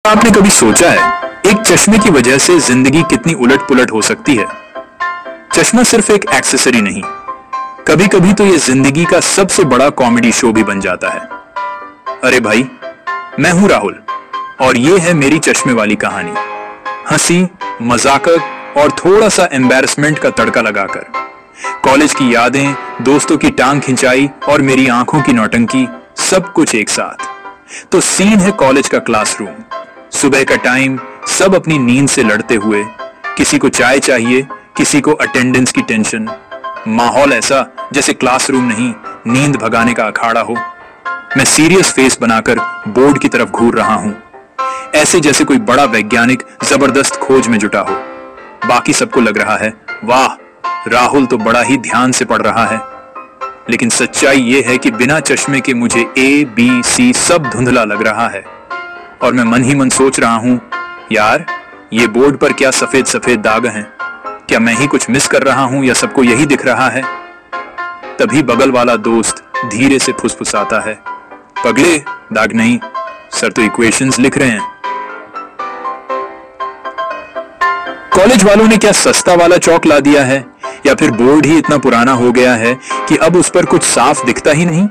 आपने कभी सोचा है एक चश्मे की वजह से जिंदगी कितनी उलट पुलट हो सकती है। चश्मा सिर्फ एक एक्सेसरी नहीं, कभी कभी तो ये जिंदगी का सबसे बड़ा कॉमेडी शो भी बन जाता है। अरे भाई, मैं हूं राहुल और ये है मेरी चश्मे वाली कहानी। हंसी, मजाकत और थोड़ा सा एम्बैरसमेंट का तड़का लगाकर कॉलेज की यादें, दोस्तों की टांग खिंचाई और मेरी आंखों की नौटंकी, सब कुछ एक साथ। तो सीन है कॉलेज का क्लासरूम। सुबह का टाइम, सब अपनी नींद से लड़ते हुए, किसी को चाय चाहिए, किसी को अटेंडेंस की टेंशन। माहौल ऐसा जैसे क्लासरूम नहीं, नींद भगाने का अखाड़ा हो। मैं सीरियस फेस बनाकर बोर्ड की तरफ घूर रहा हूं, ऐसे जैसे कोई बड़ा वैज्ञानिक जबरदस्त खोज में जुटा हो। बाकी सबको लग रहा है, वाह, राहुल तो बड़ा ही ध्यान से पढ़ रहा है। लेकिन सच्चाई यह है कि बिना चश्मे के मुझे ए, बी, सी सब धुंधला लग रहा है। और मैं मन ही मन सोच रहा हूं, यार, ये बोर्ड पर क्या सफेद सफेद दाग हैं? क्या मैं ही कुछ मिस कर रहा हूं या सबको यही दिख रहा है? तभी बगल वाला दोस्त धीरे से फुसफुसाता है, पगले, दाग नहीं, सर तो इक्वेशंस लिख रहे हैं। कॉलेज वालों ने क्या सस्ता वाला चौक ला दिया है, या फिर बोर्ड ही इतना पुराना हो गया है कि अब उस पर कुछ साफ दिखता ही नहीं?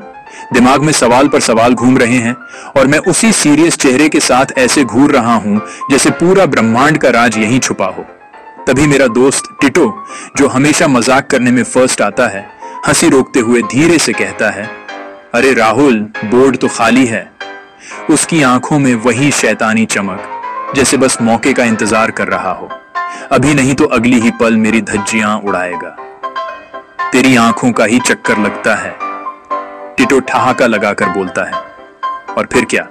दिमाग में सवाल पर सवाल घूम रहे हैं और मैं उसी सीरियस चेहरे के साथ ऐसे घूर रहा हूं जैसे पूरा ब्रह्मांड का राज यहीं छुपा हो। तभी मेरा दोस्त टिटो, जो हमेशा मजाक करने में फर्स्ट आता है, हंसी रोकते हुए धीरे से कहता है, अरे राहुल, बोर्ड तो खाली है। उसकी आंखों में वही शैतानी चमक, जैसे बस मौके का इंतजार कर रहा हो। अभी नहीं तो अगली ही पल मेरी धज्जियां उड़ाएगा। तेरी आंखों का ही चक्कर लगता है, टिटो ठहाका लगाकर बोलता है। और फिर क्या,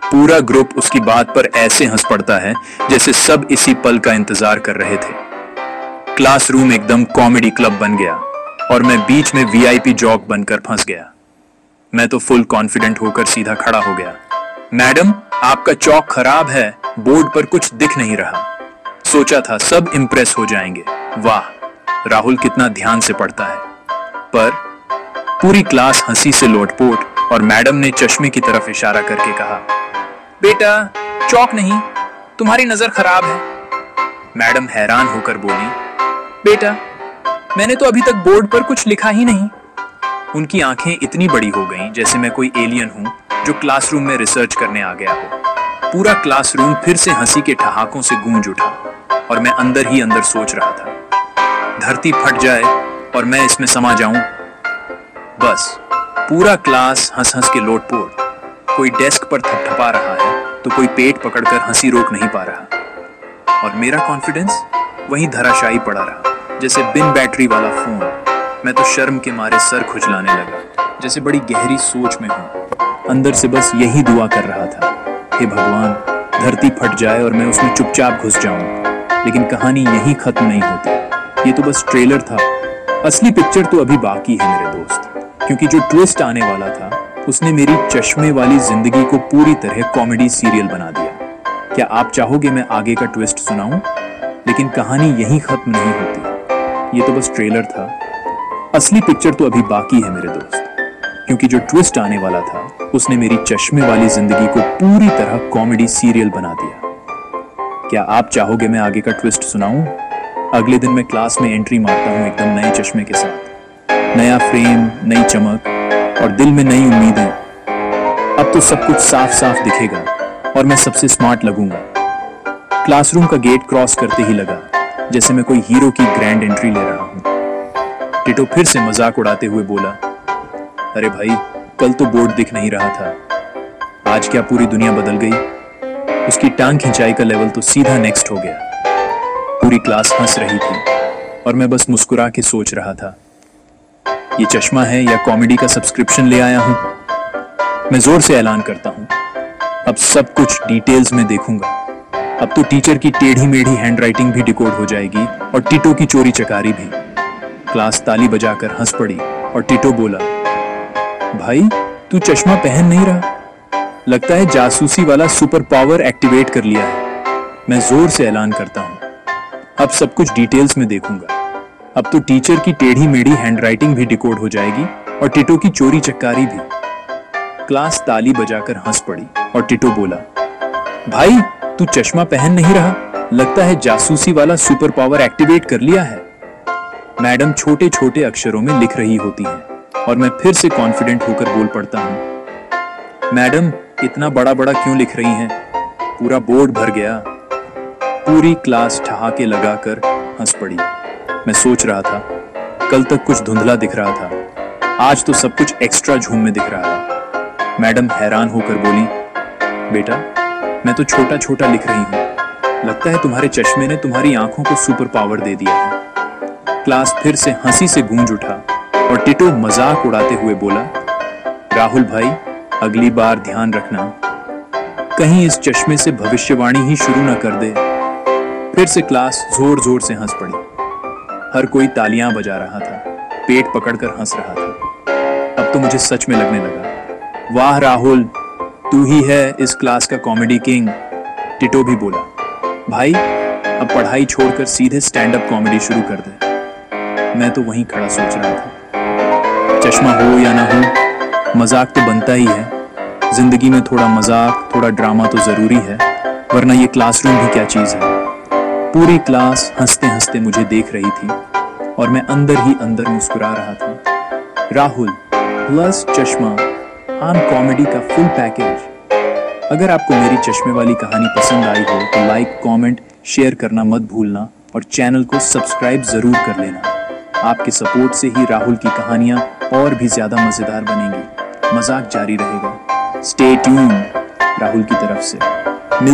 पूरा ग्रुप उसकी बात पर ऐसे हंस पड़ता है जैसे सब इसी पल का इंतजार कर रहे थे। क्लासरूम एकदम कॉमेडी क्लब बन गया और मैं बीच में वीआईपी जॉक बनकर फंस गया। मैं तो फुल कॉन्फिडेंट होकर सीधा खड़ा हो गया। मैडम, आपका चौक खराब है, बोर्ड पर कुछ दिख नहीं रहा। सोचा था सब इंप्रेस हो जाएंगे, वाह, राहुल कितना ध्यान से पढ़ता है। पर पूरी क्लास हंसी से लोटपोट और मैडम ने चश्मे की तरफ इशारा करके कहा, बेटा, चौक नहीं, तुम्हारी नजर खराब है। मैडम हैरान होकर बोली, बेटा, मैंने तो अभी तक बोर्ड पर कुछ लिखा ही नहीं। उनकी आंखें इतनी बड़ी हो गईं जैसे मैं कोई एलियन हूं जो क्लासरूम में रिसर्च करने आ गया हो। पूरा क्लासरूम फिर से हंसी के ठहाकों से गूंज उठा और मैं अंदर ही अंदर सोच रहा था, धरती फट जाए और मैं इसमें समा जाऊं। बस पूरा क्लास हंस हंस के लोटपोट, कोई डेस्क पर थपथपा रहा है तो कोई पेट पकड़कर हंसी रोक नहीं पा रहा। और मेरा कॉन्फिडेंस वहीं धराशायी पड़ा रहा, जैसे बिन बैटरी वाला फोन। मैं तो शर्म के मारे सर खुजलाने लगा, जैसे बड़ी गहरी सोच में हूं। अंदर से बस यही दुआ कर रहा था, हे भगवान, धरती फट जाए और मैं उसमें चुपचाप घुस जाऊं। लेकिन कहानी यहीं खत्म नहीं होती। ये तो बस ट्रेलर था, असली पिक्चर तो अभी बाकी है मेरे दोस्त। क्योंकि जो ट्विस्ट आने वाला था उसने मेरी चश्मे वाली जिंदगी को पूरी तरह कॉमेडी सीरियल बना दिया। क्या आप चाहोगे मैं आगे का ट्विस्ट सुनाऊं? लेकिन कहानी यहीं खत्म नहीं होती। ये तो बस ट्रेलर था, असली पिक्चर तो अभी बाकी है मेरे दोस्त। क्योंकि जो ट्विस्ट आने वाला था उसने मेरी चश्मे वाली जिंदगी को पूरी तरह कॉमेडी सीरियल बना दिया। क्या आप चाहोगे मैं आगे का ट्विस्ट सुनाऊं? अगले दिन मैं क्लास में एंट्री मारता हूं एकदम नए चश्मे के साथ। नया फ्रेम, नई चमक और दिल में नई उम्मीदें। अब तो सब कुछ साफ साफ दिखेगा और मैं सबसे स्मार्ट लगूंगा। क्लासरूम का गेट क्रॉस करते ही लगा जैसे मैं कोई हीरो की ग्रैंड एंट्री ले रहा हूं। टिटो फिर से मजाक उड़ाते हुए बोला, अरे भाई, कल तो बोर्ड दिख नहीं रहा था, आज क्या पूरी दुनिया बदल गई? उसकी टांग खिंचाई का लेवल तो सीधा नेक्स्ट हो गया। पूरी क्लास हंस रही थी और मैं बस मुस्कुरा के सोच रहा था, ये चश्मा है या कॉमेडी का सब्सक्रिप्शन ले आया हूं? मैं जोर से ऐलान करता हूं, अब सब कुछ डिटेल्स में देखूंगा। अब तो टीचर की टेढ़ी मेढ़ी हैंडराइटिंग भी डिकोड हो जाएगी और टिटो की चोरी चकारी भी। क्लास ताली बजाकर हंस पड़ी और टिटो बोला, भाई, तू चश्मा पहन नहीं रहा, लगता है जासूसी वाला सुपर पावर एक्टिवेट कर लिया है। मैं जोर से ऐलान करता हूं, अब सब कुछ डिटेल्स में देखूंगा। अब तो टीचर की टेढ़ी मेढ़ी हैंडराइटिंग भी डिकोड हो जाएगी और टिटो की चोरी चकारी भी। क्लास ताली बजाकर हंस पड़ी और टिटो बोला, भाई, तू चश्मा पहन नहीं रहा, लगता है जासूसी वाला सुपर पावर एक्टिवेट कर लिया है। मैडम छोटे छोटे अक्षरों में लिख रही होती हैं और मैं फिर से कॉन्फिडेंट होकर बोल पड़ता हूं, मैडम इतना बड़ा बड़ा क्यों लिख रही हैं? पूरा बोर्ड भर गया। पूरी क्लास ठहाके लगाकर हंस पड़ी। मैं सोच रहा था, कल तक कुछ धुंधला दिख रहा था, आज तो सब कुछ एक्स्ट्रा झूम में दिख रहा है। मैडम हैरान होकर बोली, बेटा मैं तो छोटा छोटा लिख रही हूं, लगता है तुम्हारे चश्मे ने तुम्हारी आंखों को सुपर पावर दे दिया है। क्लास फिर से हंसी से गूंज उठा और टिटो मजाक उड़ाते हुए बोला, राहुल भाई अगली बार ध्यान रखना, कहीं इस चश्मे से भविष्यवाणी ही शुरू न कर दे। फिर से क्लास जोर जोर से हंस पड़ी। हर कोई तालियां बजा रहा था, पेट पकड़कर हंस रहा था। अब तो मुझे सच में लगने लगा, वाह राहुल, तू ही है इस क्लास का कॉमेडी किंग। टिटो भी बोला, भाई अब पढ़ाई छोड़कर सीधे स्टैंड अप कॉमेडी शुरू कर दे। मैं तो वहीं खड़ा सोच रहा था, चश्मा हो या ना हो, मजाक तो बनता ही है। जिंदगी में थोड़ा मजाक, थोड़ा ड्रामा तो जरूरी है, वरना ये क्लासरूम भी क्या चीज है। पूरी क्लास हंसते हंसते मुझे देख रही थी और मैं अंदर ही अंदर मुस्कुरा रहा था। राहुल प्लस चश्मा आम कॉमेडी का फुल पैकेज। अगर आपको मेरी चश्मे वाली कहानी पसंद आई हो तो लाइक, कमेंट, शेयर करना मत भूलना और चैनल को सब्सक्राइब जरूर कर लेना। आपके सपोर्ट से ही राहुल की कहानियां और भी ज्यादा मजेदार बनेंगी, मजाक जारी रहेगा। स्टे ट्यून्ड राहुल की तरफ से।